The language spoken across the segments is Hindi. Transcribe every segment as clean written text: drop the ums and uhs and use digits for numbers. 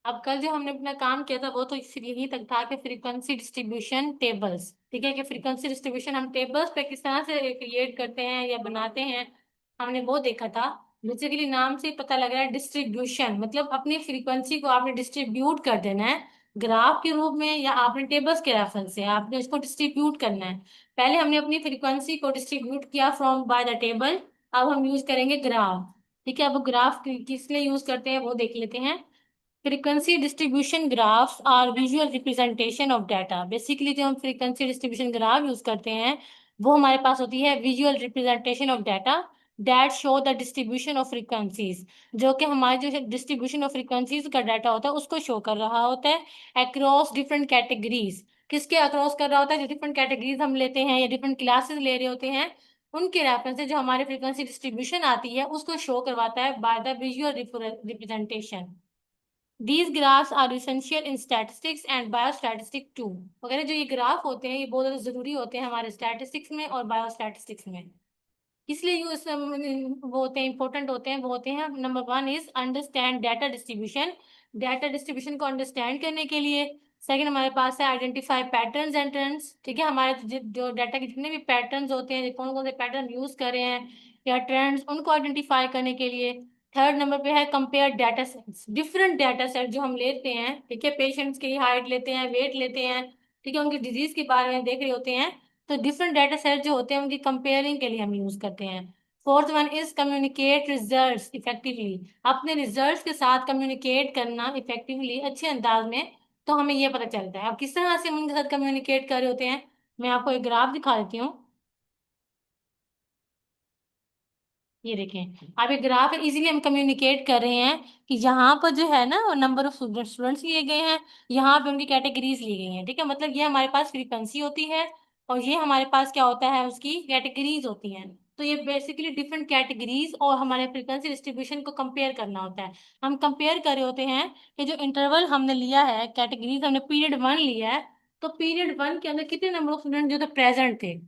अब कल जो हमने अपना काम किया था वो तो सिर्फ यही तक था कि फ्रीक्वेंसी डिस्ट्रीब्यूशन टेबल्स, ठीक है, कि फ्रीक्वेंसी डिस्ट्रीब्यूशन हम टेबल्स पे किस तरह से क्रिएट करते हैं या बनाते हैं, हमने वो देखा था। बेसिकली नाम से ही पता लग रहा है डिस्ट्रीब्यूशन, मतलब अपनी फ्रीक्वेंसी को आपने डिस्ट्रीब्यूट कर देना है ग्राफ के रूप में या आपने टेबल्स के रेफरेंस से आपने इसको डिस्ट्रीब्यूट करना है। पहले हमने अपनी फ्रीक्वेंसी को डिस्ट्रीब्यूट किया फ्रॉम बाय द टेबल, अब हम यूज करेंगे ग्राफ। ठीक है, अब ग्राफ किस लिए यूज करते हैं वो देख लेते हैं। Frequency distribution graphs are visual representation of data. Basically जो हम फ्रीक्वेंसी डिस्ट्रीब्यूशन ग्राफ यूज करते हैं वो हमारे पास होती है visual representation of data that show the distribution of frequencies, जो कि हमारे जो डिस्ट्रीब्यूशन ऑफ फ्रीक्वेंसीज का डाटा होता है उसको शो कर रहा होता है अक्रॉस डिफरेंट कैटेगरीज। किसके अक्रॉस कर रहा होता है? जो डिफरेंट कैटेगरीज हम लेते हैं या डिफरेंट क्लासेस ले रहे होते हैं उनके रेफरेंस से जो हमारी फ्रीक्वेंसी डिस्ट्रीब्यूशन आती है उसको शो करवाता है by the visual representation. These graphs are essential in statistics and biostatistics too। वगैरह जो ये ग्राफ होते हैं ये बहुत ज़्यादा ज़रूरी होते हैं हमारे स्टैटिस्टिक्स में और बायोस्टैटिस्टिक्स में। इसलिए यूज वो होते हैं, इंपॉर्टेंट होते हैं। वो होते हैं, number one is understand data distribution. Data distribution को अंडरस्टैंड करने के लिए। सेकंड हमारे पास है आइडेंटिफाई पैटर्न्स एंड ट्रेंड्स। ठीक है, हमारे जो डाटा के जितने भी पैटर्न्स होते हैं, कौन कौन से पैटर्न यूज कर रहे हैं या ट्रेंड्स, उनको आइडेंटिफाई करने के लिए। थर्ड नंबर पे है compare data sets, different data set जो हम लेते हैं। ठीक है, पेशेंट्स की हाइट लेते हैं, वेट लेते हैं, ठीक है, उनकी डिजीज के बारे में देख रहे होते हैं, तो डिफरेंट डाटा सेट जो होते हैं उनकी कंपेयरिंग के लिए हम यूज करते हैं। Fourth one is communicate results effectively. अपने रिजल्ट्स के साथ कम्युनिकेट करना इफेक्टिवली, अच्छे अंदाज में, तो हमें ये पता चलता है अब किस तरह से हम उनके साथ कम्युनिकेट कर रहे होते हैं। मैं आपको एक ग्राफ दिखा देती हूँ। ये देखें, अब ये ग्राफ है, इजीली हम कम्युनिकेट कर रहे हैं कि यहाँ पर जो है ना वो नंबर ऑफ स्टूडेंट्स लिए गए हैं, यहाँ पे उनकी कैटेगरीज ली गई हैं। ठीक है, मतलब ये हमारे पास फ्रीक्वेंसी होती है और ये हमारे पास क्या होता है, उसकी कैटेगरीज होती हैं। तो ये बेसिकली डिफरेंट कैटेगरीज और हमारे फ्रीक्वेंसी डिस्ट्रीब्यूशन को कंपेयर करना होता है। हम कंपेयर कर रहे होते हैं कि जो इंटरवल हमने लिया है, कैटेगरीज हमने पीरियड वन लिया है, तो पीरियड वन के अंदर कितने नंबर ऑफ स्टूडेंट जो थे प्रेजेंट थे।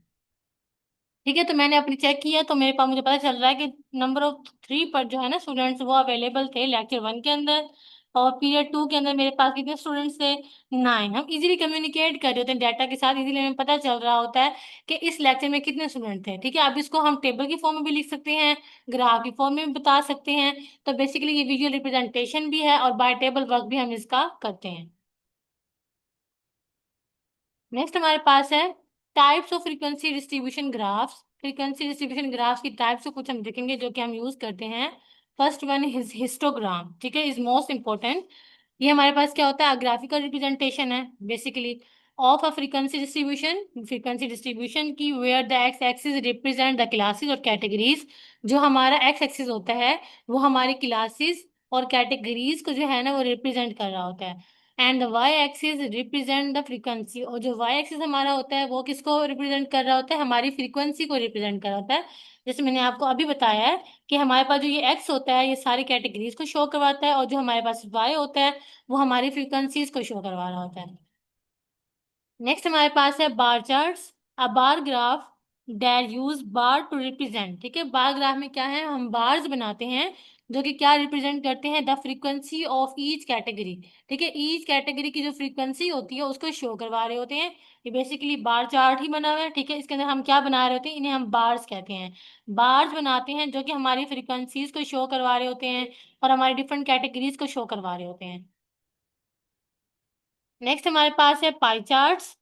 ठीक है, तो मैंने अपनी चेक किया तो मेरे पास मुझे पता चल रहा है कि नंबर ऑफ थ्री पर जो है ना स्टूडेंट्स वो अवेलेबल थे लेक्चर वन के अंदर। और पीरियड टू के अंदर मेरे पास कितने स्टूडेंट्स थे? नाइन। हम इजीली कम्युनिकेट कर रहे होते हैं डाटा के साथ, इजीली हमें पता चल रहा होता है कि इस लेक्चर में कितने स्टूडेंट थे। ठीक है, अब इसको हम टेबल की फॉर्म में भी लिख सकते हैं, ग्राफ की फॉर्म में भी बता सकते हैं। तो बेसिकली ये विजुअल रिप्रेजेंटेशन भी है और बाय टेबल वर्क भी हम इसका करते हैं। नेक्स्ट हमारे पास है types of frequency distribution graphs. Frequency distribution graphs की टाइप्स को कुछ हम देखेंगे जो कि हम यूज करते हैं। First one is histogram. ठीक है, इज मोस्ट इंपॉर्टेंट। ये हमारे पास क्या होता है, ग्राफिकल रिप्रेजेंटेशन है basically of a frequency distribution. Frequency distribution की where the X axis represent the classes और कैटेगरीज। जो हमारा एक्स एक्सिस होता है वो हमारी क्लासेस और कैटेगरीज को जो है ना वो रिप्रेजेंट कर रहा होता है। And the Y axis represent the frequency. और जो वाई एक्सिस हमारा होता है वो किसको रिप्रेजेंट कर रहा होता है? हमारी फ्रीक्वेंसी को रिप्रेजेंट कर रहा होता है। जैसे मैंने आपको अभी बताया है कि हमारे पास जो ये एक्स होता है ये सारी कैटेगरीज को शो करवाता है और जो हमारे पास वाई होता है वो हमारी फ्रीक्वेंसीज को शो करवा रहा होता है। नेक्स्ट हमारे पास है bar charts. A bar graph that use bar to represent. ठीक है, बार ग्राफ में क्या है, हम बार्स बनाते हैं जो कि क्या रिप्रेजेंट करते हैं, the frequency of each category. ठीक है, ईच कैटेगरी की जो फ्रीक्वेंसी होती है उसको शो करवा रहे होते हैं। ये बेसिकली बार चार्ट ही बना हुआ है। ठीक है, इसके अंदर हम क्या बना रहे होते हैं, इन्हें हम बार्स कहते हैं। बार्स बनाते हैं जो कि हमारी फ्रीक्वेंसीज को शो करवा रहे होते हैं और हमारी डिफरेंट कैटेगरीज को शो करवा रहे होते हैं। नेक्स्ट हमारे पास है पाई चार्ट्स।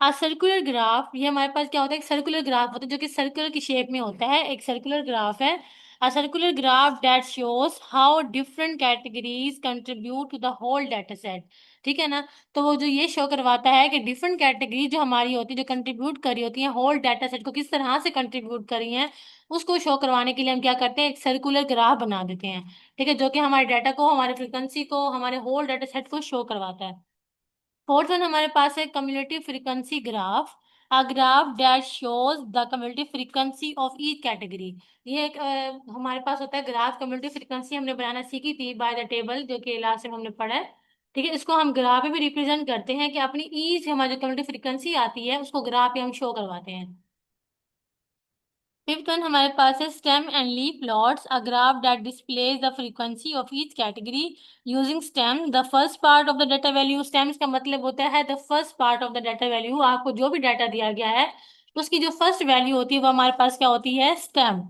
सर्कुलर ग्राफ, ये हमारे पास क्या होता है, एक सर्कुलर ग्राफ होता है जो कि सर्कुलर की शेप में होता है, एक सर्कुलर ग्राफ है। A circular graph that shows how different categories contribute to the whole data set. ठीक है ना, तो वो जो ये शो करवाता है कि डिफरेंट कैटेगरी जो हमारी होती है, जो कंट्रीब्यूट करी होती है होल डाटा सेट को, किस तरह से कंट्रीब्यूट करी हैं, उसको शो करवाने के लिए हम क्या करते हैं, एक सर्कुलर ग्राफ बना देते हैं। ठीक है, जो कि हमारे डाटा को, हमारे फ्रिक्वेंसी को, हमारे होल डाटा सेट को शो करवाता है। फोर्थ वन हमारे पास है cumulative frequency graph. A graph that shows the cumulative frequency of each category. ये एक हमारे पास होता है ग्राफ। कम्युलेटिव फ्रीक्वेंसी हमने बनाना सीखी थी बाय द टेबल, जो कि लास्ट में हमने पढ़ा है। ठीक है, इसको हम ग्राफ में भी रिप्रेजेंट करते हैं कि अपनी ईच हमारी जो कम्युलेटिव फ्रीक्वेंसी आती है उसको ग्राफ पे हम शो करवाते हैं। फिफ्थ वन हमारे पास है stem and leaf plots, a graph that displays the frequency of each category using stem. The first part of the data value, stems का मतलब होता है the first part of the data value. आपको जो भी डाटा दिया गया है उसकी जो फर्स्ट वैल्यू होती है वो हमारे पास क्या होती है, स्टेम।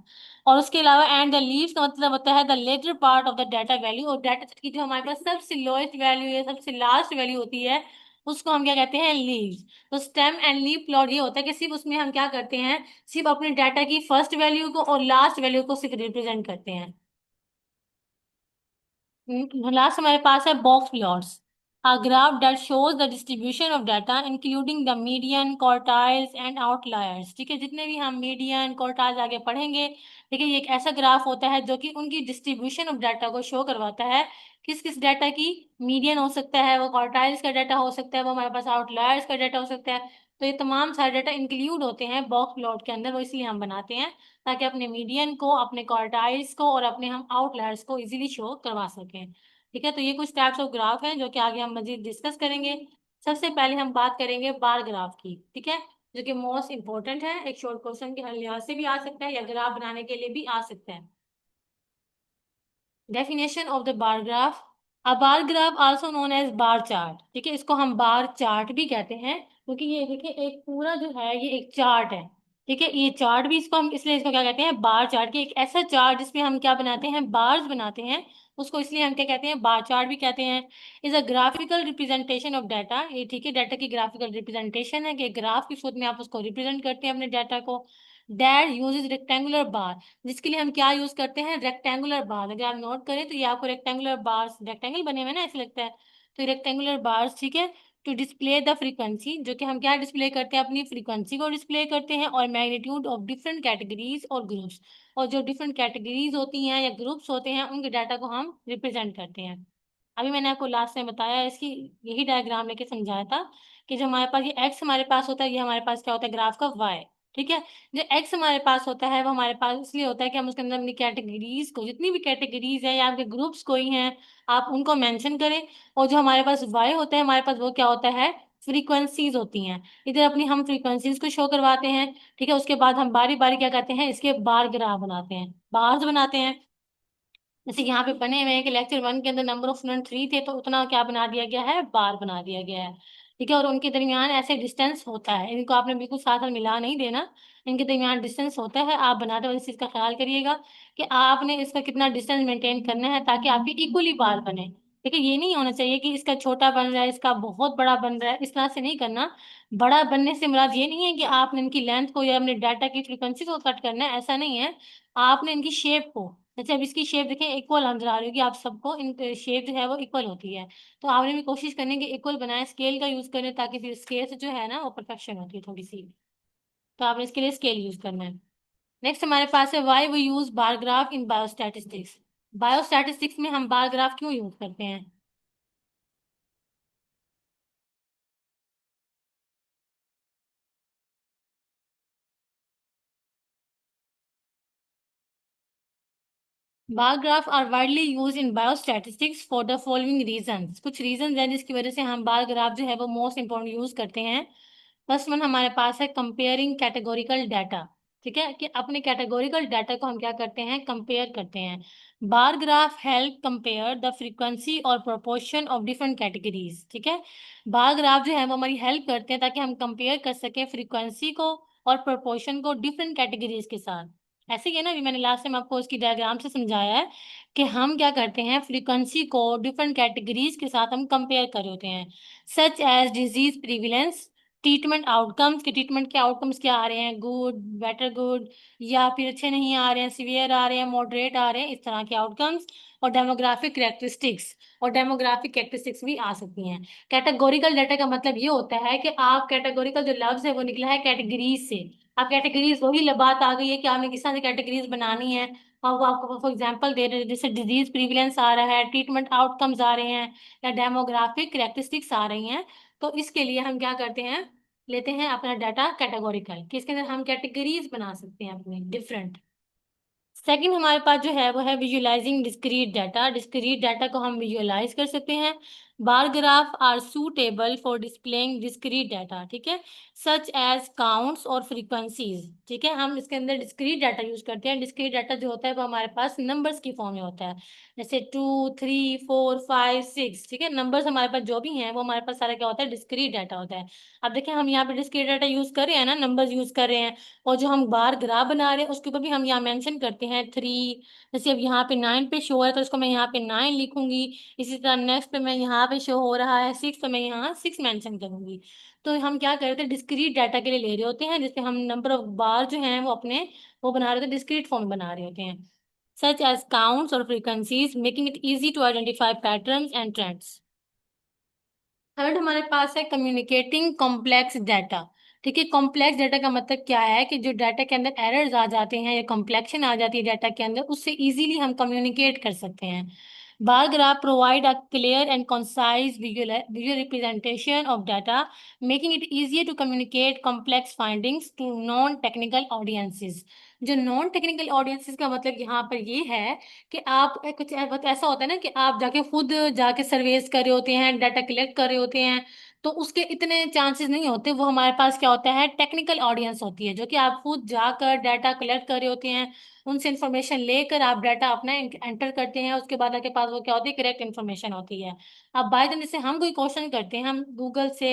और उसके अलावा एंड द लीव्स का मतलब होता है the latter part of the data value. और डाटा की जो हमारे पास सबसे लोएस्ट वैल्यू या सबसे लास्ट वैल्यू होती है उसको हम क्या कहते हैं, लीव्स। तो स्टेम एंड लीफ प्लॉट ये होता है कि सिर्फ उसमें हम क्या करते हैं, सिर्फ अपने डाटा की फर्स्ट वैल्यू को और लास्ट वैल्यू को सिर्फ रिप्रेजेंट करते हैं। लास्ट हमारे पास है box plots, a graph that shows the distribution of data including the median, quartiles and outliers. ठीक है, जितने भी हम मीडियन क्वार्टाइल्स आगे पढ़ेंगे, ठीक है, ये एक ऐसा ग्राफ होता है जो कि उनकी डिस्ट्रीब्यूशन ऑफ डाटा को शो करवाता है। किस किस डाटा की, मीडियन हो सकता है, वो क्वार्टाइल्स का डाटा हो सकता है, वो हमारे पास आउटलायर्स का डाटा हो सकता है। तो ये तमाम सारे डाटा इंक्लूड होते हैं बॉक्स प्लॉट के अंदर, वो इसलिए हम बनाते हैं ताकि अपने मीडियन को, अपने क्वार्टाइल्स को और अपने हम आउटलायर्स को इजीली शो करवा सकें। ठीक है, तो ये कुछ टाइप्स ऑफ ग्राफ हैं जो कि आगे हम मजीद डिस्कस करेंगे। सबसे पहले हम बात करेंगे बार ग्राफ की, ठीक है, जो कि मोस्ट इंपॉर्टेंट है, एक शॉर्ट क्वेश्चन के लिहाज से भी आ सकता है या ग्राफ बनाने के लिए भी आ सकता है। Definition of the bar graph, a bar graph also known as bar chart. ठीक है, इसको हम बार चार्ट भी कहते हैं क्योंकि ये देखिए एक पूरा जो है ये एक चार्ट है। ठीक है, ये चार्ट भी इसको हम इसलिए इसको क्या कहते हैं, बार चार्ट। की एक ऐसा चार्ट जिसमें हम क्या बनाते हैं, बार्स बनाते हैं, उसको इसलिए हम क्या कहते हैं, बार चार्ट भी कहते हैं। Is a graphical representation of data, ये ठीक है डाटा की ग्राफिकल रिप्रेजेंटेशन है कि ग्राफ की सूरत में आप उसको रिप्रेजेंट करते हैं अपने डाटा को। दैट यूजेज रेक्टेंगुलर बार, जिसके लिए हम क्या यूज करते हैं, रेक्टेंगुलर बार। अगर आप नोट करें तो ये आपको रेक्टेंगुलर बार्स, रेक्टेंगल बने हुए ना ऐसे लगता है, तो रेक्टेंगुलर बार्स, ठीक है, टू डिस्प्ले द फ्रीक्वेंसी, जो कि हम क्या डिस्प्ले करते हैं, अपनी फ्रीक्वेंसी को डिस्प्ले करते हैं, और मैग्नीट्यूड ऑफ डिफरेंट कैटेगरीज और ग्रुप्स, और जो डिफरेंट कैटेगरीज होती हैं या ग्रुप्स होते हैं उनके डाटा को हम रिप्रेजेंट करते हैं। अभी मैंने आपको लास्ट में बताया, इसकी यही डायग्राम लेके समझाया था कि जो हमारे पास ये एक्स हमारे पास होता है, ये हमारे पास क्या होता है, ग्राफ का वाई। ठीक है, जो एक्स हमारे पास होता है वो हमारे पास इसलिए होता है कि हम उसके अंदर अपनी कैटेगरीज को, जितनी भी कैटेगरीज हैं या आपके ग्रुप्स कोई हैं, आप उनको मेंशन करें। और जो हमारे पास वाई होता है हमारे पास, वो क्या होता है, फ्रीक्वेंसीज होती हैं। इधर अपनी हम फ्रीक्वेंसीज को शो करवाते हैं। ठीक है, उसके बाद हम बारी बारी क्या करते हैं, इसके बार ग्राफ बनाते हैं, बार्स बनाते हैं। जैसे यहाँ पे बने हुए हैं कि लेक्चर वन के अंदर नंबर ऑफ स्टूडेंट 3 थे, तो उतना क्या बना दिया गया है, बार बना दिया गया है। ठीक है, और उनके दरमियान ऐसे डिस्टेंस होता है, इनको आपने बिल्कुल साथ साथ मिला नहीं देना, इनके दरमियान डिस्टेंस होता है। आप बनाते वक्त इस चीज का ख्याल करिएगा कि आपने इसका कितना डिस्टेंस मेंटेन करना है ताकि आपकी इक्वली बार बने। ठीक है, ये नहीं होना चाहिए कि इसका छोटा बन रहा है, इसका बहुत बड़ा बन रहा है, इस तरह से नहीं करना। बड़ा बनने से मुराद ये नहीं है कि आपने इनकी लेंथ को या अपने डाटा की फ्रीक्वेंसी को कट करना है, ऐसा नहीं है। आपने इनकी शेप को, जैसे अब इसकी शेप देखें इक्वल नजर आ रही होगी आप सबको, इन शेप जो है वो इक्वल होती है। तो आपने भी कोशिश करनी है कि इक्वल बनाए, स्केल का यूज करें ताकि फिर स्केल से जो है ना वो परफेक्शन होती है थोड़ी सी। तो आपने इसके लिए स्केल यूज करना है। नेक्स्ट हमारे पास है why we use bar graph in biostatistics. Biostatistics में हम बार ग्राफ क्यों यूज करते हैं। Bar graph are widely use in biostatistics for the following reasons. कुछ रीजंस हैं जिसकी वजह से हम बार ग्राफ जो है वो मोस्ट इंपॉर्टेंट यूज करते हैं। फर्स्ट वन हमारे पास है कंपेयरिंग कैटेगोरिकल डाटा। ठीक है, कि अपने कैटेगोरिकल डाटा को हम क्या करते हैं, कंपेयर करते हैं। Bar graph help compare the frequency और प्रोपोर्शन ऑफ डिफरेंट कैटेगरीज। ठीक है, बार ग्राफ जो है वो हमारी हेल्प करते हैं ताकि हम कंपेयर कर सकें फ्रीक्वेंसी को और प्रोपोर्शन को डिफरेंट कैटेगरीज के साथ। ऐसे ही है ना, अभी मैंने लास्ट टाइम आपको इसकी डायग्राम से समझाया है कि हम क्या करते हैं, फ्रीक्वेंसी को डिफरेंट कैटेगरीज के साथ हम कंपेयर कर रहे होते हैं। Such as disease prevalence, treatment outcomes, के ट्रीटमेंट के आउटकम्स क्या आ रहे हैं, गुड, बेटर गुड, या फिर अच्छे नहीं आ रहे हैं, सीवियर आ रहे हैं, मॉडरेट आ रहे हैं, इस तरह के आउटकम्स। और डेमोग्राफिक करेक्टरिस्टिक्स, और डेमोग्राफिक करेक्टरिस्टिक्स भी आ सकती हैं। कैटेगोरिकल डाटा का मतलब ये होता है कि आप कैटेगोरिकल जो लफ्ज है वो निकला है कैटेगरीज से। आप कैटेगरीज, वही बात आ गई है कि आपने किस तरह से कैटेगरीज बनानी है। और वो आपको फॉर एग्जांपल दे रहे हैं, जैसे डिजीज प्रीविलेंस आ रहा है, ट्रीटमेंट आउटकम्स आ रहे हैं, या डेमोग्राफिक करेक्टरिस्टिक्स आ रही हैं। तो इसके लिए हम क्या करते हैं, लेते हैं अपना डाटा कैटेगोरिकल, कि इसके अंदर हम कैटेगरीज बना सकते हैं अपने डिफरेंट। सेकंड हमारे पास जो है वो है visualizing discrete data. Discrete data को हम विजुअलाइज कर सकते हैं। Bar graph are suitable for displaying discrete data, ठीक है, सच एज काउंट्स और फ्रीक्वेंसीज, ठीक है। हम इसके अंदर डिस्क्रीट डाटा यूज करते हैं। डिस्क्रीट डाटा जो होता है वो हमारे पास नंबर्स की फॉर्म में होता है, जैसे 2 3 4 5 6, ठीक है। नंबर्स हमारे पास जो भी हैं वो हमारे पास सारा क्या होता है, डिस्क्रीट डाटा होता है। अब देखिए हम यहाँ पे डिस्क्रीट डाटा यूज कर रहे हैं ना, नंबर्स यूज कर रहे हैं, और जो हम बार ग्राफ बना रहे हैं उसके ऊपर भी हम यहाँ मेंशन करते हैं 3। जैसे अब यहाँ पे 9 पे शो है तो इसको मैं यहाँ पे 9 लिखूंगी। इसी तरह नेक्स्ट पे मैं यहाँ पे शो हो रहा है 6, तो मैं यहाँ 6 मेंशन करूंगी। तो हम क्या कर रहे थे, डिस्क्रीट डाटा के लिए ले रहे होते हैं, जिससे हम नंबर ऑफ बार जो हैं वो अपने वो बना रहे थे, डिस्क्रीट फॉर्म बना रहे होते हैं, such as counts or frequencies, making it easy to identify patterns and trends. Third हमारे पास है कम्युनिकेटिंग कॉम्प्लेक्स डाटा, ठीक है। कॉम्प्लेक्स डाटा का मतलब क्या है कि जो डाटा के अंदर एरर्स आ जाते हैं या कॉम्प्लेक्शन आ जाती है डाटा के अंदर, उससे इजीली हम कम्युनिकेट कर सकते हैं। Bar graph provide a clear and concise visual representation of data, making it easier to communicate complex findings to non technical audiences। जो नॉन टेक्निकल ऑडियंसेस का मतलब यहाँ पर ये है कि आप कुछ ऐसा होता है ना कि आप जाके खुद जाके सर्वेस कर रहे होते हैं, डाटा कलेक्ट कर रहे होते हैं, तो उसके इतने चांसेस नहीं होते। वो हमारे पास क्या होता है, टेक्निकल ऑडियंस होती है, जो कि आप खुद जाकर डाटा कलेक्ट कर रहे होते हैं, उनसे इंफॉर्मेशन लेकर आप डाटा अपना एंटर करते हैं, उसके बाद आपके पास वो क्या होती है, करेक्ट इन्फॉर्मेशन होती है। अब बाय चांस जैसे हम कोई क्वेश्चन करते हैं, हम गूगल से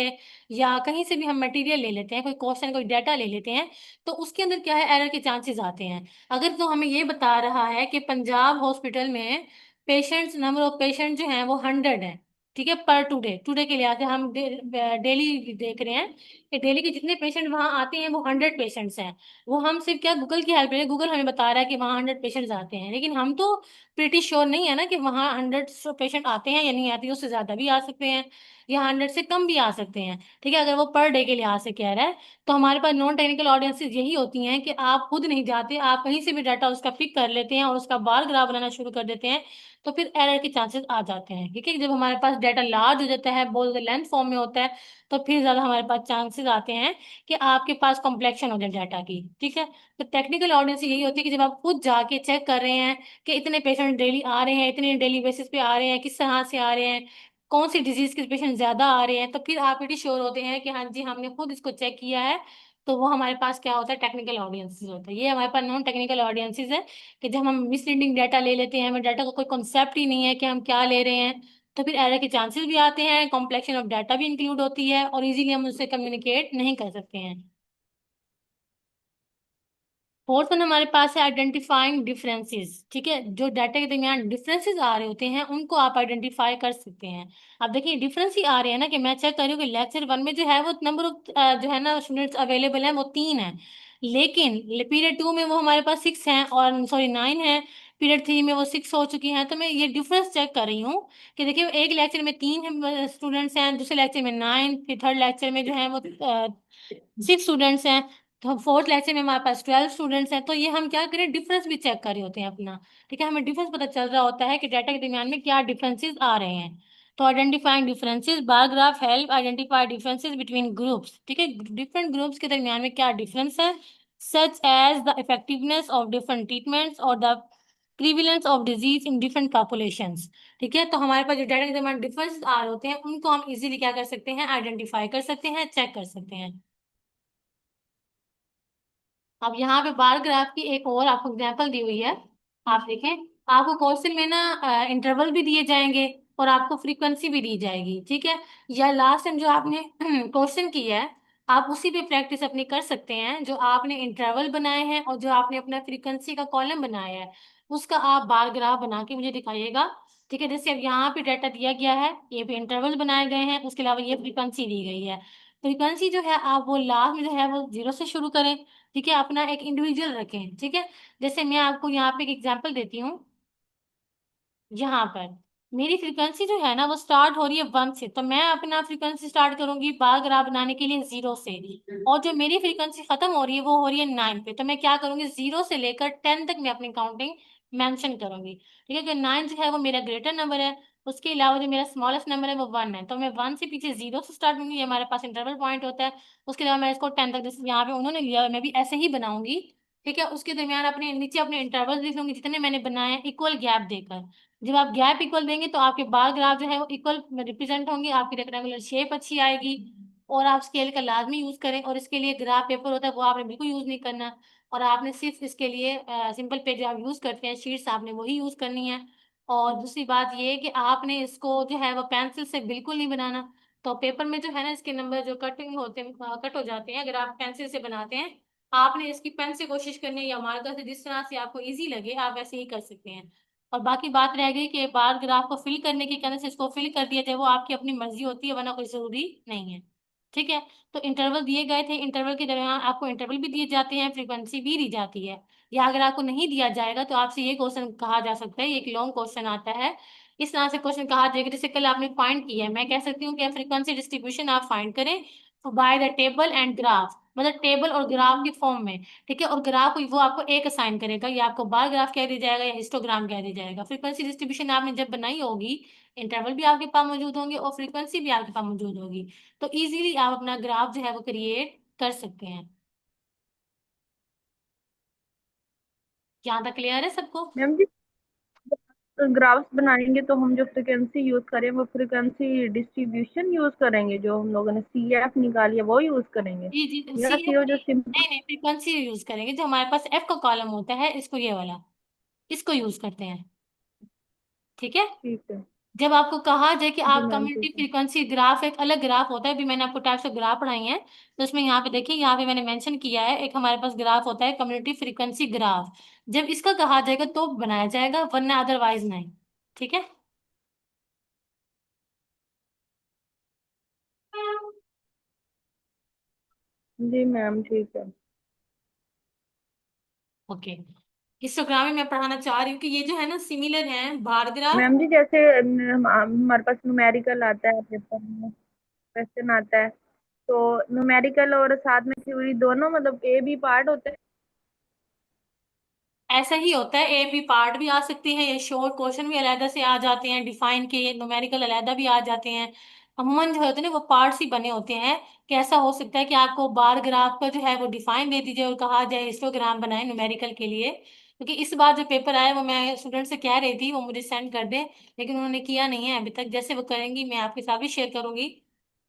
या कहीं से भी हम मटेरियल ले लेते हैं, कोई क्वेश्चन कोई डाटा ले लेते हैं, तो उसके अंदर क्या है, एरर के चांसेस आते हैं। अगर तो हमें ये बता रहा है कि पंजाब हॉस्पिटल में पेशेंट्स, नंबर ऑफ पेशेंट जो हैं वो 100 है, ठीक है, पर टुडे, टुडे के लिहाज से हम डेली देख रहे हैं कि डेली के जितने पेशेंट वहां आते हैं वो 100 पेशेंट्स हैं। वो हम सिर्फ क्या गूगल की हेल्प ले रहे हैं, गूगल हमें बता रहा है कि वहाँ 100 पेशेंट्स आते हैं, लेकिन हम तो प्रीटी श्योर नहीं है ना कि वहाँ 100 पेशेंट आते हैं या नहीं आते, उससे ज्यादा भी आ सकते हैं या 100 से कम भी आ सकते हैं, ठीक है। अगर वो पर डे के लिहाज से कह रहा है, तो हमारे पास नॉन टेक्निकल ऑडियंसेस यही होती हैं कि आप खुद नहीं जाते, आप कहीं से भी डाटा उसका पिक कर लेते हैं और उसका बार ग्राफ बनाना शुरू कर देते हैं, तो फिर एरर के चांसेस आ जाते हैं, ठीक है। जब हमारे पास डाटा लार्ज हो जाता है, बहुत लेंथ फॉर्म में होता है, तो फिर ज्यादा हमारे पास चांसेस आते हैं कि आपके पास कॉम्प्लेक्शन हो जाए डाटा की, ठीक है। तो टेक्निकल ऑडियंस यही होती है कि जब आप खुद जाके चेक कर रहे हैं कि इतने पेशेंट डेली आ रहे हैं, इतने डेली बेसिस पे आ रहे हैं, किस तरह से आ रहे हैं, कौन सी डिजीज के पेशेंट ज्यादा आ रहे हैं, तो फिर आप इतनी श्योर होते हैं कि हाँ जी हमने खुद इसको चेक किया है। तो वो हमारे पास क्या होता है, टेक्निकल ऑडियंसेस होता है। ये हमारे पास नॉन टेक्निकल ऑडियंसेस है कि जब हम मिसलीडिंग डाटा ले लेते हैं, हमें डाटा का कोई कॉन्सेप्ट ही नहीं है कि हम क्या ले रहे हैं, तो फिर एरर के चांसेस भी आते हैं, कॉम्प्लेक्शन ऑफ डाटा भी इंक्लूड होती है, और इजीली हम उससे कम्युनिकेट नहीं कर सकते हैं। फोर्थ वन हमारे पास है आइडेंटिफाइंग डिफरेंसेस, ठीक है। जो डाटा के दरमियान डिफरेंसेस आ रहे होते हैं उनको आप आइडेंटिफाई कर सकते हैं। अब देखिए डिफरेंस ही आ रहे हैं ना, कि मैं चेक कर रही हूँ कि लेक्चर 1 में जो है वो नंबर ऑफ जो है ना स्टूडेंट्स अवेलेबल है वो 3 है, लेकिन पीरियड 2 में वो हमारे पास 6 हैं, और सॉरी 9 है, पीरियड 3 में वो 6 हो चुकी हैं। तो मैं ये डिफरेंस चेक कर रही हूँ कि देखिए एक लेक्चर में 3 स्टूडेंट्स हैं, दूसरे लेक्चर में 9, फिर थर्ड लेक्चर में जो है वो 6 स्टूडेंट्स हैं, तो फोर्थ लेक्चर में हमारे पास 12 स्टूडेंट्स हैं। तो ये हम क्या करें, डिफरेंस भी चेक कर रहे होते हैं अपना, ठीक है। हमें डिफरेंस पता चल रहा होता है कि डाटा के दरमियान में क्या डिफरेंसेस आ रहे हैं। तो identifying differences, bar graph help identify differences between groups, ठीक है। डिफरेंट ग्रुप्स के दरमियान में क्या डिफरेंस है, such as the effectiveness of different treatments और the prevalence of disease in different populations, ठीक है। तो हमारे पास जो डाटा के दरमियान डिफरेंस आ रहे होते हैं उनको हम इजीली क्या कर सकते हैं, आइडेंटिफाई कर सकते हैं, चेक कर सकते हैं। अब यहाँ पे बार ग्राफ की एक और आपको एग्जांपल दी हुई है, आप देखें। आपको क्वेश्चन में ना इंटरवल भी दिए जाएंगे और आपको फ्रीक्वेंसी भी दी जाएगी, ठीक है। या लास्ट टाइम जो आपने क्वेश्चन किया है, आप उसी पे प्रैक्टिस अपनी कर सकते हैं। जो आपने इंटरवल बनाए हैं और जो आपने अपना फ्रीक्वेंसी का कॉलम बनाया है, उसका आप बार ग्राफ बना के मुझे दिखाइएगा, ठीक है। जैसे अब यहाँ पे डाटा दिया गया है, ये पे इंटरवल बनाए गए हैं, उसके अलावा ये फ्रीक्वेंसी दी गई है। फ्रीक्वेंसी जो है आप वो लास्ट में जो है वो 0 से शुरू करें, ठीक है, अपना एक इंडिविजुअल रखें, ठीक है। जैसे मैं आपको यहाँ पे एक एग्जांपल देती हूँ, यहाँ पर मेरी फ्रीक्वेंसी जो है ना वो स्टार्ट हो रही है 1 से, तो मैं अपना फ्रीक्वेंसी स्टार्ट करूंगी बार ग्राफ बनाने के लिए 0 से, और जो मेरी फ्रीक्वेंसी खत्म हो रही है वो हो रही है 9 पे, तो मैं क्या करूंगी, 0 से लेकर 10 तक मैं अपनी काउंटिंग मेंशन करूंगी, ठीक है। कि 9 जो है वो मेरा ग्रेटर नंबर है, उसके अलावा जो मेरा स्मॉलेस्ट नंबर है वो 1 है, तो मैं 1 से पीछे 0 से स्टार्ट करूंगी, ये हमारे पास इंटरवल पॉइंट होता है। उसके अलावा मैं इसको 10 तक, जैसे यहाँ पे उन्होंने लिया, मैं भी ऐसे ही बनाऊंगी, ठीक है, उसके दरमियान अपने नीचे अपने इंटरवल लिख लूंगी जितने मैंने बनाए हैं, इक्वल गैप देकर। जब आप गैप इक्वल देंगे तो आपके बार ग्राफ जो है वो इक्वल रिप्रेजेंट होंगे, आपकी रेक्टेंगुलर शेप अच्छी आएगी। और आप स्केल का लाजमी यूज करें, और इसके लिए ग्राफ पेपर होता है वो आपने बिल्कुल यूज नहीं करना। और आपने सिर्फ इसके लिए सिंपल पेज आप यूज करते हैं, शीट्स आपने वही यूज करनी है। और दूसरी बात ये है कि आपने इसको जो है वो पेंसिल से बिल्कुल नहीं बनाना। तो पेपर में जो है ना इसके नंबर जो कटिंग होते हैं, कट हो जाते हैं अगर आप पेंसिल से बनाते हैं। आपने इसकी पेन से कोशिश करनी है या मार्कर से, जिस तरह से आपको इजी लगे आप वैसे ही कर सकते हैं। और बाकी बात रह गई कि बार ग्राफ को फिल करने की, कहने से इसको फिल कर दिया जाए, वो आपकी अपनी मर्जी होती है, वरना कोई जरूरी नहीं है। ठीक है। तो इंटरवल दिए गए थे, इंटरवल के दरमियान आपको इंटरवल भी दिए जाते हैं, फ्रीक्वेंसी भी दी जाती है। या अगर आपको नहीं दिया जाएगा तो आपसे ये क्वेश्चन कहा जा सकता है, ये एक लॉन्ग क्वेश्चन आता है। इस तरह से क्वेश्चन कहा जाएगा, जैसे कल आपने फाइंड किया है, मैं कह सकती हूँ कि फ्रीक्वेंसी डिस्ट्रीब्यूशन आप फाइंड करें by the table and graph, मतलब टेबल और ग्राफ के फॉर्म में। ठीक है, और ग्राफ वो आपको एक असाइन करेगा, या आपको बार ग्राफ कह दिया जाएगा या हिस्टोग्राम कह दिया जाएगा। फ्रीक्वेंसी डिस्ट्रीब्यूशन आपने जब बनाई होगी, इंटरवल भी आपके पास मौजूद होंगे और फ्रीक्वेंसी भी आपके पास मौजूद होगी। तो इजीली आप अपना ग्राफ जो है वो क्रिएट कर सकते हैं। यहाँ तक क्लियर है सबको? मैम जी, ग्राफ्स बनाएंगे तो हम जो फ्रिक्वेंसी यूज करें वो फ्रिक्वेंसी डिस्ट्रीब्यूशन यूज करेंगे, जो हम लोगों ने सी एफ निकाली है वो यूज करेंगे, जी जी, सी या एफ फिर वो जो नहीं, सिंपल। नहीं नहीं, फ्रीक्वेंसी यूज करेंगे। जो हमारे पास एफ का कॉलम होता है, इसको ये वाला, इसको यूज करते हैं। ठीक है। ठीक है। जब आपको कहा जाए कि जी आप मैम कम्युनिटी ठीक है। फ्रीक्वेंसी ग्राफ, एक अलग ग्राफ होता है, भी मैंने आपको टाइप्स ऑफ ग्राफ पढ़ाई हैं, तो इसमें यहाँ पे देखिए, यहाँ पे मैंने मेंशन किया है, एक हमारे पास ग्राफ होता है कम्युनिटी फ्रीक्वेंसी ग्राफ। जब इसका कहा जाएगा तो बनाया जाएगा, वरना अदरवाइज नहीं। ठीक है। जी मैम ठीक है। ओके। हिस्टोग्राम में मैं पढ़ाना चाह रही हूँ कि ये जो है ना सिमिलर है बार ग्राफ। मैम जी जैसे हमारे पास न्यूमेरिकल आता है पेपर में, क्वेश्चन आता है, तो न्यूमेरिकल और साथ में थ्योरी दोनों मतलब ए बी पार्ट होते हैं। ऐसा ही होता है, ए बी पार्ट भी आ सकते हैं, ये शॉर्ट क्वेश्चन भी अलहदा से आ जाते हैं, डिफाइन के ये न्यूमेरिकल अलहदा भी आ जाते हैं। अमूमन जो होते हैं ना वो पार्ट्स ही बने होते हैं। कैसा हो सकता है कि आपको बार ग्राफ का जो है वो डिफाइन दे दीजिए और कहा जाए हिस्टोग्राम बनाए न्यूमेरिकल के लिए। क्योंकि इस बार जो पेपर आया वो मैं स्टूडेंट से कह रही थी वो मुझे सेंड कर दे, लेकिन उन्होंने किया नहीं है अभी तक। जैसे वो करेंगी मैं आपके साथ भी शेयर करूंगी।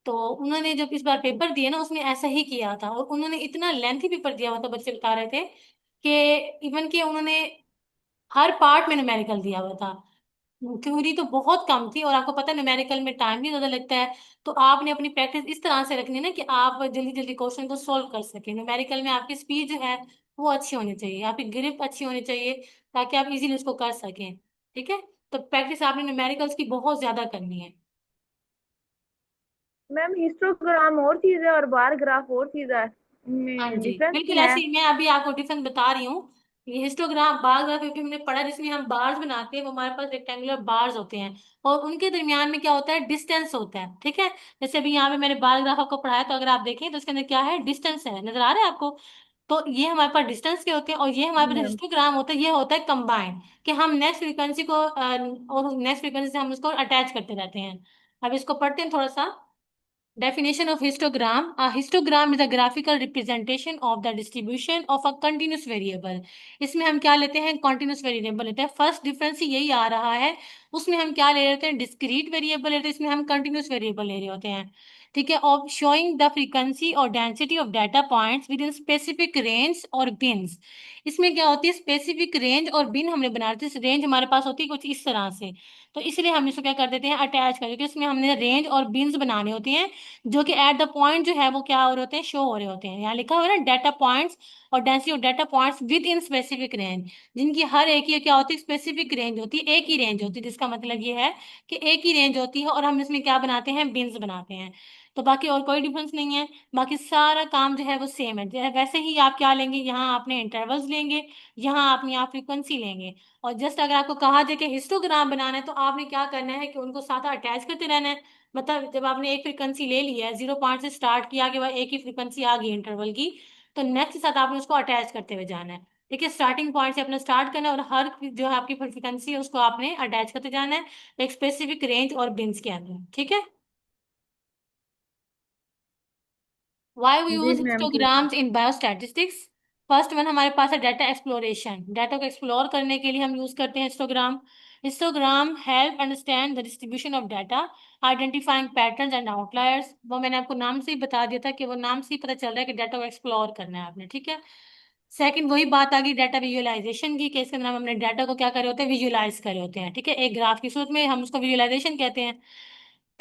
तो उन्होंने जब इस बार पेपर दिए ना, उसने ऐसा ही किया था, और उन्होंने इतना लेंथी पेपर दिया हुआ था, बच्चे बता रहे थे कि इवन कि उन्होंने हर पार्ट में न्यूमेरिकल दिया हुआ था। थ्योरी तो बहुत कम थी, और आपको पता है न्यूमेरिकल में टाइम भी ज्यादा लगता है। तो आपने अपनी प्रैक्टिस इस तरह से रखनी है ना कि आप जल्दी जल्दी क्वेश्चन को सोल्व कर सकें। न्यूमेरिकल में आपकी स्पीड जो है वो अच्छी होनी चाहिए, आपकी ग्रिप अच्छी होनी चाहिए, ताकि आप इजीली उसको कर सकें। ठीक है। तो प्रैक्टिस आपने न्यूमेरिकल्स की बहुत ज्यादा करनी है। मैम हिस्टोग्राम और चीज है और बार ग्राफ और चीज है, हाँ इनमें जी, डिफरेंस बिल्कुल क्या ऐसे है? ही मैं अभी आपको डिफरेंस बता रही हूँ। ये हिस्टोग्राम बार ग्राफ क्योंकि हमने पढ़ा, जिसमें हम बार्स बनाते हैं, वो हमारे पास रेक्टेंगुलर बार्स होते हैं, और उनके दरमियान में क्या होता है, डिस्टेंस होता है। ठीक है। जैसे अभी यहाँ पे मैंने बार ग्राफ आपको पढ़ाया, तो अगर आप देखें तो उसके अंदर क्या है, डिस्टेंस है, नजर आ रहा है आपको? तो ये हमारे पास डिस्टेंस के होते हैं, और ये हमारे जी पास मैम। हिस्टोग्राम होता है, ये होता है कंबाइंड, कि हम नेक्स्ट फ्रीक्वेंसी को और नेक्स्ट फ्रीक्वेंसी से हम उसको अटैच करते रहते हैं। अब इसको पढ़ते हैं थोड़ा सा। Definition of histogram. A histogram is a graphical representation of the distribution of a continuous variable. इसमें हम क्या लेते हैं, continuous variable लेते हैं। फर्स्ट डिफरेंस यही आ रहा है। उसमें हम क्या ले लेते हैं, discrete variable लेते हैं, इसमें हम continuous variable ले रहे होते हैं। ठीक है। of showing the frequency or density of data points within specific range और bins। इसमें क्या होती है, स्पेसिफिक रेंज और बिन हमने बना रहे थे। रेंज हमारे पास होती है कुछ इस तरह से, तो इसलिए हम इसको क्या कर देते हैं, अटैच कर देते हैं। इसमें हमने रेंज और बिन्स बनाने होती हैं, जो कि एट द पॉइंट जो है वो क्या हो रहे होते हैं, शो हो रहे होते हैं। यहाँ लिखा हुआ है ना, डाटा पॉइंट्स और density of data points with in specific range, जिनकी हर एक की क्या होती है, स्पेसिफिक रेंज होती है, एक ही रेंज होती है, जिसका मतलब ये है कि एक ही रेंज होती है, और हम इसमें क्या बनाते हैं, बिन्स बनाते हैं। तो बाकी और कोई डिफरेंस नहीं है, बाकी सारा काम जो है वो सेम है। वैसे ही आप क्या लेंगे, यहाँ आपने इंटरवल्स लेंगे, यहाँ आपने यहाँ फ्रीक्वेंसी लेंगे। और जस्ट अगर आपको कहा जाए कि हिस्टोग्राम बनाना है, तो आपने क्या करना है कि उनको साथ अटैच करते रहना है। मतलब जब आपने एक फ्रीक्वेंसी ले ली है, 0 पॉइंट से स्टार्ट किया के बाद एक ही फ्रीक्वेंसी आ गई इंटरवल की, तो नेक्स्ट के साथ आपने उसको अटैच करते हुए जाना है। ठीक है, स्टार्टिंग पॉइंट से अपना स्टार्ट करना है, और हर जो है आपकी फ्रीक्वेंसी है उसको आपने अटैच करते जाना है, एक स्पेसिफिक रेंज और बिन्स के अंदर। ठीक है। Why we जी use मैम ठीक है। histograms in biostatistics? First one हमारे पास है डाटा एक्सप्लोरेशन। डाटा को एक्सप्लोर करने के लिए हम यूज करते हैं histogram. Histogram help understand the distribution of data, identifying patterns and outliers. वो मैंने आपको नाम से ही बता दिया था कि वो नाम से ही पता चल रहा है कि डाटा को एक्सप्लोर करना है आपने, ठीक है। सेकंड वही बात आ गई डाटा विजुअलाइजेशन की, कि इसके अंदर हम अपने डाटा को क्या करे होते हैं, विजुअलाइज करे होते हैं, ठीक है, एक ग्राफ की सूरत में, हम उसको विजुअलाइजेशन कहते हैं।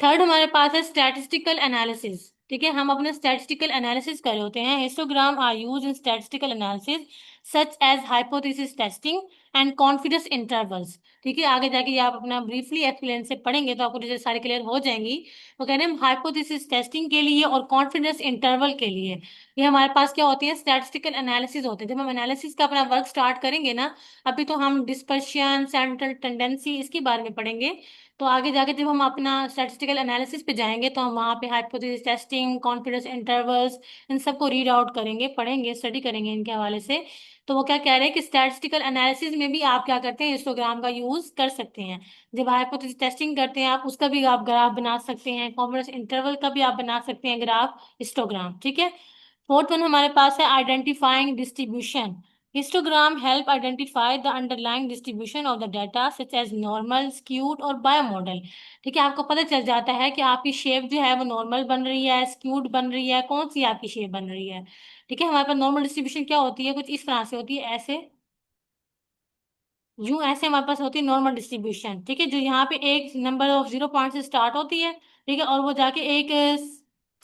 थर्ड हमारे पास है स्टैटिस्टिकल एनालिसिस, ठीक है, हम अपने स्टैटिस्टिकल एनालिसिस कर रहे होते हैं। Histogram are use in statistical analysis such as hypothesis testing and confidence intervals, ठीक है। आगे जाके ये आप अपना ब्रीफली एक्सप्लेन से पढ़ेंगे तो आपको चीजें सारी क्लियर हो जाएंगी। वो कह रहे हैं हाइपोथेसिस टेस्टिंग के लिए और कॉन्फिडेंस इंटरवल के लिए ये हमारे पास क्या होती है, स्टैटिस्टिकल एनालिसिस होते हैं। जब हम एनालिसिस का अपना वर्क स्टार्ट करेंगे ना, अभी तो हम डिस्पर्शन, सेंट्रल टेंडेंसी इसके बारे में पढ़ेंगे। तो आगे जाके जब हम अपना स्टैटिस्टिकल एनालिसिस पे जाएंगे तो हम वहाँ पे हाइपोथेसिस टेस्टिंग, कॉन्फिडेंस इंटरवल्स, इन सबको रीड आउट करेंगे, पढ़ेंगे, स्टडी करेंगे इनके हवाले से। तो वो क्या कह रहे हैं कि स्टैटिस्टिकल एनालिसिस में भी आप क्या करते हैं, हिस्टोग्राम का यूज कर सकते हैं। जब हाइपोथेसिस टेस्टिंग करते हैं आप, उसका भी आप ग्राफ बना सकते हैं, कॉन्फिडेंस इंटरवल का भी आप बना सकते हैं ग्राफ, हिस्टोग्राम, ठीक है। फोर्थ वन हमारे पास है identifying distribution. Histogram help identify the underlying distribution of the data such as normal, skewed और बायोमॉडल, ठीक है। आपको पता चल जाता है कि आपकी शेप जो है वो नॉर्मल बन रही है, स्क्यूड बन रही है, कौन सी आपकी शेप बन रही है, ठीक है। हमारे पास नॉर्मल डिस्ट्रीब्यूशन क्या होती है, कुछ इस तरह से होती है, ऐसे, यूं ऐसे हमारे पास होती है नॉर्मल डिस्ट्रीब्यूशन, ठीक है, जो यहाँ पे एक नंबर ऑफ 0 पॉइंट से स्टार्ट होती है, ठीक है, और वो जाके एक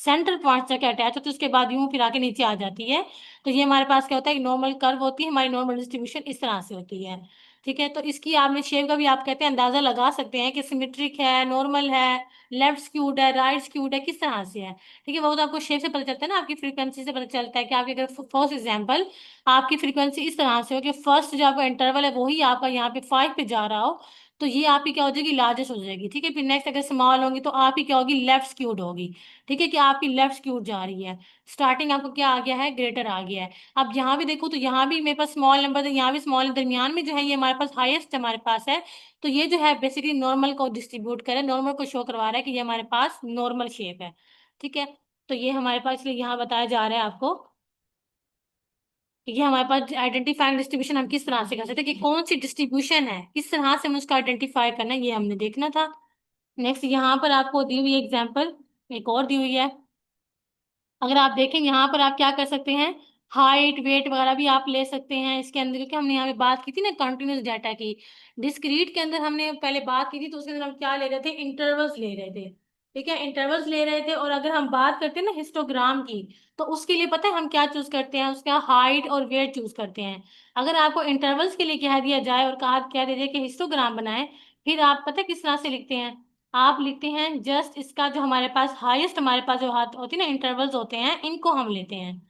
सेंटर पॉइंट तक अटैच होती है, उसके बाद यूं फिर आके नीचे आ जाती है। तो ये हमारे पास क्या होता है, एक नॉर्मल कर्व होती है, हमारी नॉर्मल डिस्ट्रीब्यूशन इस तरह से होती है, ठीक है। तो इसकी आपने शेप का भी आप कहते हैं अंदाजा लगा सकते हैं कि सिमेट्रिक है, नॉर्मल है, लेफ्ट स्क्यूड है, राइट स्क्यूड है, किस तरह से है, ठीक है। वो तो आपको शेप से पता चलता है ना, आपकी फ्रीक्वेंसी से पता चलता है कि आपकी, अगर फर्स्ट एग्जाम्पल आपकी फ्रीक्वेंसी इस तरह से हो कि फर्स्ट जो आपका इंटरवल है वही आपका यहाँ पे 5 पे जा रहा हो, तो ये आपकी क्या हो जाएगी, लार्जेस्ट हो जाएगी, ठीक है। फिर नेक्स्ट अगर स्मॉल होगी तो आपकी क्या होगी, लेफ्ट स्क्यूड होगी, ठीक है, कि आपकी लेफ्ट स्क्यूड जा रही है। स्टार्टिंग आपको क्या आ गया है, ग्रेटर आ गया है। अब यहाँ भी देखो तो यहाँ भी मेरे पास स्मॉल नंबर है, यहाँ भी स्मॉल, दरमियान में जो है ये हमारे पास हाईएस्ट हमारे पास है। तो ये जो है बेसिकली नॉर्मल को डिस्ट्रीब्यूट करे, नॉर्मल को शो करवा रहा है कि ये हमारे पास नॉर्मल शेप है, ठीक है। तो ये हमारे पास इसलिए यहाँ बताया जा रहा है आपको, ये हमारे पास आइडेंटिफाइंग डिस्ट्रीब्यूशन हम किस तरह से कर सकते हैं, कि कौन सी डिस्ट्रीब्यूशन है, किस तरह से हमें उसका आइडेंटिफाई करना है, ये हमने देखना था। नेक्स्ट यहाँ पर आपको दी हुई एग्जांपल एक और दी हुई है। अगर आप देखें यहाँ पर आप क्या कर सकते हैं, हाइट, वेट वगैरह भी आप ले सकते हैं इसके अंदर, क्योंकि हमने यहाँ पे बात की थी ना कंटिन्यूस डाटा की। डिस्क्रीट के अंदर हमने पहले बात की थी तो उसके अंदर हम क्या ले रहे थे, इंटरवल्स ले रहे थे, ठीक है, इंटरवल्स ले रहे थे। और अगर हम बात करते हैं ना हिस्टोग्राम की, तो उसके लिए पता है हम क्या चूज करते हैं, उसका हाइट और वेट चूज करते हैं। अगर आपको इंटरवल्स के लिए कह दिया जाए और कहा कह दीजिए कि हिस्टोग्राम बनाए, फिर आप पता है किस तरह से लिखते हैं, आप लिखते हैं जस्ट इसका जो हमारे पास हाईएस्ट, हमारे पास जो हाथ होती है ना इंटरवल्स होते हैं, इनको हम लेते हैं।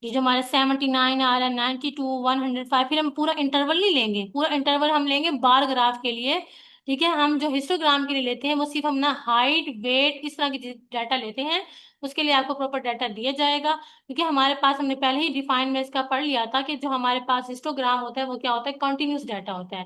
ये जो हमारे 79 आ रहा है, 92, 105, फिर हम पूरा इंटरवल नहीं लेंगे, पूरा इंटरवल हम लेंगे बार ग्राफ के लिए, ठीक है। हम जो हिस्टोग्राम के लिए लेते हैं वो सिर्फ हम ना हाइट, वेट, इस तरह की डाटा लेते हैं। उसके लिए आपको प्रॉपर डाटा दिया जाएगा, क्योंकि हमारे पास हमने पहले ही डिफाइन में इसका पढ़ लिया था कि जो हमारे पास हिस्टोग्राम होता है वो क्या होता है, कंटिन्यूस डाटा होता है।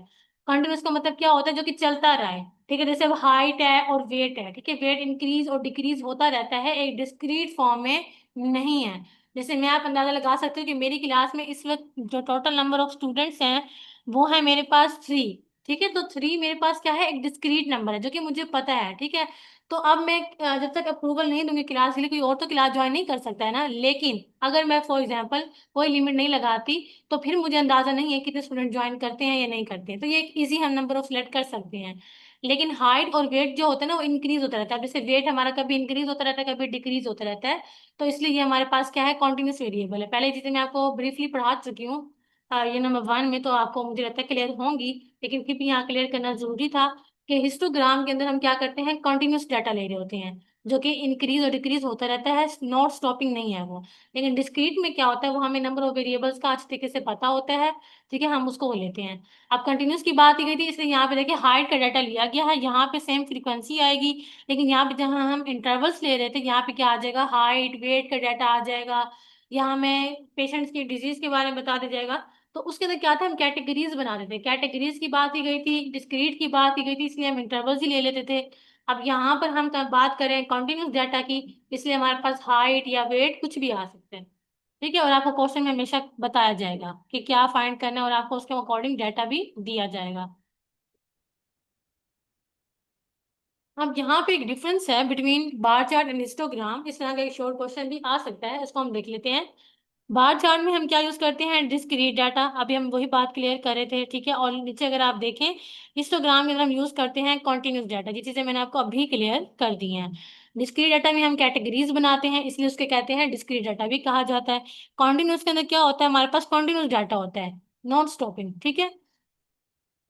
कंटिन्यूस का मतलब क्या होता है, जो कि चलता रहा है, ठीक है। जैसे अब हाइट है और वेट है, ठीक है, वेट इंक्रीज और डिक्रीज होता रहता है, एक डिस्क्रीट फॉर्म में नहीं है। जैसे मैं आप अंदाजा लगा सकते हो कि मेरी क्लास में इस वक्त जो टोटल नंबर ऑफ स्टूडेंट्स हैं वो है मेरे पास 3, ठीक है। तो 3 मेरे पास क्या है, एक डिस्क्रीट नंबर है जो कि मुझे पता है, ठीक है। तो अब मैं जब तक अप्रूवल नहीं दूंगी क्लास के लिए, कोई और तो क्लास ज्वाइन नहीं कर सकता है ना। लेकिन अगर मैं फॉर एग्जांपल कोई लिमिट नहीं लगाती, तो फिर मुझे अंदाजा नहीं है कितने स्टूडेंट ज्वाइन करते हैं या नहीं करते हैं, तो ये एक इजी हम नंबर ऑफ सिलेक्ट कर सकते हैं। लेकिन हाइट और वेट जो होता है ना वो इंक्रीज होता रहता है। अब जैसे वेट हमारा कभी इंक्रीज होता रहता है, कभी डिक्रीज होता रहता है। तो इसलिए ये हमारे पास क्या है, कॉन्टिन्यूस वेरिएबल है। पहले चीजें मैं आपको ब्रीफली पढ़ा चुकी हूँ ये नंबर 1 में, तो आपको मुझे लगता है क्लियर होंगी। लेकिन फिर भी यहाँ क्लियर करना जरूरी था कि हिस्टोग्राम के अंदर हम क्या करते हैं, कंटिन्यूस डाटा ले रहे होते हैं, जो कि इंक्रीज और डिक्रीज होता रहता है, नॉट स्टॉपिंग नहीं है वो। लेकिन डिस्क्रीट में क्या होता है, वो हमें नंबर ऑफ वेरिएबल्स का अच्छे तरीके से पता होता है, ठीक है, हम उसको वो लेते हैं। अब कंटिन्यूस की बात की गई थी, इसलिए यहाँ पे देखिए हाइट का डाटा लिया गया है, यहाँ पे सेम फ्रीक्वेंसी आएगी। लेकिन यहाँ पे जहाँ हम इंटरवल्स ले रहे थे, यहाँ पे क्या आ जाएगा, हाइट, वेट का डाटा आ जाएगा। यहाँ में पेशेंट्स की डिजीज के बारे में बता दिया जाएगा। तो उसके अंदर क्या था, हम कैटेगरीज बना देते हैं, कैटेगरीज की बात की गई थी, डिस्क्रीट की बात की गई थी, इसलिए हम इंटरवल्स ही ले लेते थे। अब यहाँ पर हम बात करें कंटिन्यूस डाटा की, इसलिए हमारे पास हाइट या वेट कुछ भी आ सकते हैं। ठीक है, और आपको क्वेश्चन में हमेशा बताया जाएगा कि क्या फाइंड करना है, और आपको उसके अकॉर्डिंग डाटा भी दिया जाएगा। अब यहाँ पे एक डिफरेंस है between bar chart and histogram, इस तरह का एक शॉर्ट क्वेश्चन भी आ सकता है, इसको हम देख लेते हैं। बार चार्ट में हम क्या यूज करते हैं, डिस्क्रीट डाटा, अभी हम वही बात क्लियर कर रहे थे, ठीक है। और नीचे अगर आप देखें, हिस्टोग्राम में हम यूज करते हैं कॉन्टिन्यूस डाटा, ये चीजें मैंने आपको अभी क्लियर कर दी हैं। डिस्क्रीट डाटा में हम कैटेगरीज बनाते हैं, इसलिए उसके कहते हैं डिस्क्रीट डाटा भी कहा जाता है। कॉन्टिन्यूस के अंदर क्या होता है, हमारे पास कॉन्टिन्यूस डाटा होता है, नॉन स्टॉपिंग, ठीक है।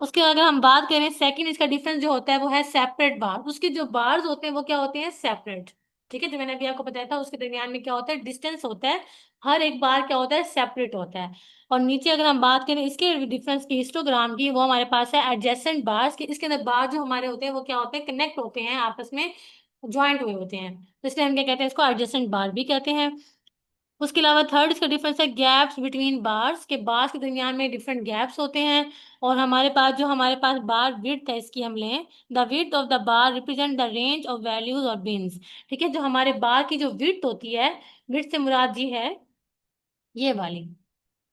उसके अगर हम बात करें सेकंड, इसका डिफरेंस जो होता है वो है सेपरेट बार, उसके जो बार्स होते हैं वो क्या होते हैं, सेपरेट। ठीक है, जो मैंने अभी आपको बताया था, उसके दरमियान में क्या होता है, डिस्टेंस होता है, हर एक बार क्या होता है, सेपरेट होता है। और नीचे अगर हम बात करें इसके डिफरेंस की, हिस्टोग्राम की, वो हमारे पास है एडजेसेंट बार्स की, इसके अंदर बार जो हमारे होते हैं वो क्या होते हैं, कनेक्ट होते हैं आपस में, ज्वाइंट हुए होते हैं, तो इसलिए हम क्या कहते हैं, इसको एडजेसेंट बार भी कहते हैं। उसके अलावा थर्ड इसका डिफरेंस है गैप्स बिटवीन बार्स, के बार्स के दरमियान में डिफरेंट गैप्स होते हैं। और हमारे पास बार विड्थ है, इसकी हम लें, the width of the bar represent the range of values और बिन्स। ठीक है, जो हमारे बार की जो विड्थ होती है, विड्थ से मुराद जी है ये वाली,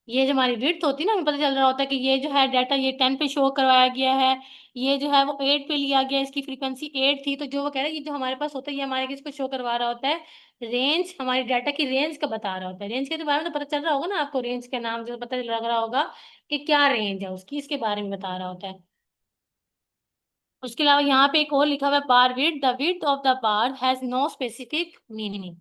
ये जो हमारी विड्थ होती है ना, हमें पता चल रहा होता है कि ये जो है डाटा ये 10 पे शो करवाया गया है, ये जो है वो 8 पे लिया गया, इसकी फ्रीक्वेंसी 8 थी, तो जो वो कह रहा है ये जो हमारे पास होता है ये हमारे किसको शो करवा रहा होता है, रेंज, हमारी डाटा की रेंज का बता रहा होता है। रेंज के बारे में तो पता चल रहा होगा ना आपको, रेंज के नाम जो पता लग रहा होगा कि क्या रेंज है उसकी, इसके बारे में बता रहा होता है। उसके अलावा यहाँ पे एक और लिखा हुआ है bar width, the width of the bar has no specific meaning.